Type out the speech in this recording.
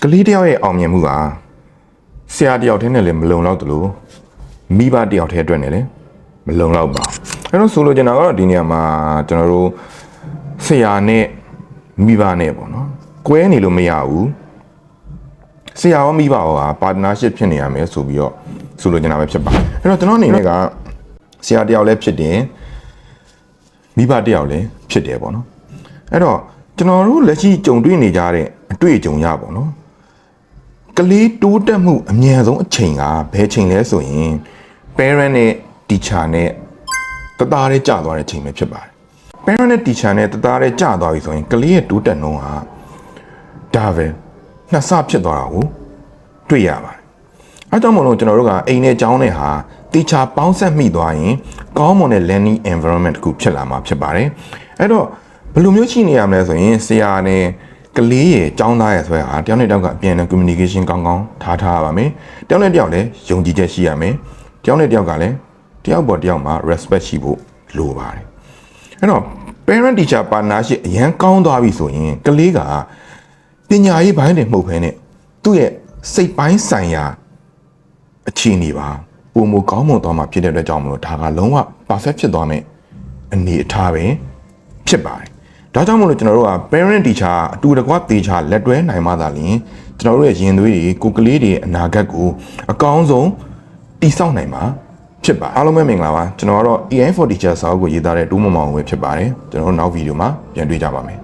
ကလေးတယောက်ရဲ့အောင်မြင်မှုကဆရာတယောက်တည်းနဲ့လည်းမလုံလောက်သလိုမိဘတယောက်တည်းအတွက်နဲ့လည်းမလုံလောက်ပါအဲ့တော့ဆိုလိုချင်တာကတော့ဒီနေရာမှာကျွန်တော်တို့ဆရာနဲ့မိဘနဲ့ပေါ့နော်ကွဲနေလို့မရဘူးဆရာရောမိဘရောပါတနာရှစ်ဖြစ်နေရမယ်ဆိုပြီးတော့ဆိုလိုချင်တာပဲဖြစ်ပါအဲ့တော့ကျွန်တော်အနေနဲ့ကဆရာတယောက်လည်းဖြစ်တယ်မိဘတယောက်လည်းဖြစ်တယ်ပေါ့နော်အဲ့တော့ကျွန်တော်တို့လက်ရှိကြုံတွေ့နေကြတဲ့အတွေ့အကြုံရပေါ့နော်ကလေးတိုးတက်မှုအမြန်ဆုံးအချိန်ကဘယ်ချိန်လဲဆိုရင် parent နဲ့ teacher နဲ့တသားတည်းကြာသွားတဲ့ချိန်ပဲဖြစ်ပါတယ် parent နဲ့ teacher နဲ့တသားတည်းကြာသွားပြီဆိုရင်ကလေးရဲ့တိုးတက်နှုန်းဟာဒါပဲနှစ်ဆဖြစ်သွားတာကိုတွေ့ရပါတယ်အဲကြောင့်မို့လို့ကျွန်တော်တို့ကအိမ်နဲ့ကျောင်းနဲ့ဟာ teacher ပေါင်းဆက်မိသွားရင်ကောင်းမွန်တဲ့ learning environment တစ်ခုဖြစ်လာမှာဖြစ်ပါတယ်အဲ့တော့ဘယ်လိုမျိုးရှိနေရမလဲဆိုရင်ဆရာနဲ့ကလေးရဲ့ကျောင်းသားရဲ့ဆိုရဟာတယောက်နဲ့တယောက်ကအပြန်အလှန် communication ကောင်းကောင်းထားရပါမယ်တယောက်နဲ့တယောက်လည်းယုံကြည်ချက်ရှိရမယ်တယောက်နဲ့တယောက်ကလည်းတယောက်ပေါ်တယောက်မှာ respect ရှိဖို့လိုပါတယ်အဲ့တော့ parent teacher partnership အရန်ကောင်းသွားပြီဆိုရင်ကလေးကပညာရေးဘိုင်းတွေမှုတ်ဖဲနဲ့သူ့ရဲ့စိတ်ပိုင်းဆိုင်ရာအခြေအနေပါပုံမကောင်းမွန်သွားမှာဖြစ်တဲ့အတွက်ကြောင့်မလို့ဒါကလုံးဝ perfect ဖြစ်သွားမယ်အနေအထားပဲဖြစ်ပါတယ်ဒါကြောင့်မို့လို့ကျွန်တော်တို့က parent teacher အတူတကွတေချာလက်တွဲနိုင်မှသာလျှင်ကျွန်တော်တို့ရဲ့ရင်သွေးတွေကိုကလေးတွေအနာဂတ်ကိုအကောင်းဆုံးတည်ဆောက်နိုင်မှာဖြစ်ပါအားလုံးပဲမင်္ဂလာပါကျွန်တော်ကတော့ AI for Teacher စာအုပ်ကိုရေးသားတဲ့တူးမမောင်ဝဲဖြစ်ပါတယ်ကျွန်တော်တို့နောက်ဗီဒီယိုမှာပြန်တွေ့ကြပါမယ်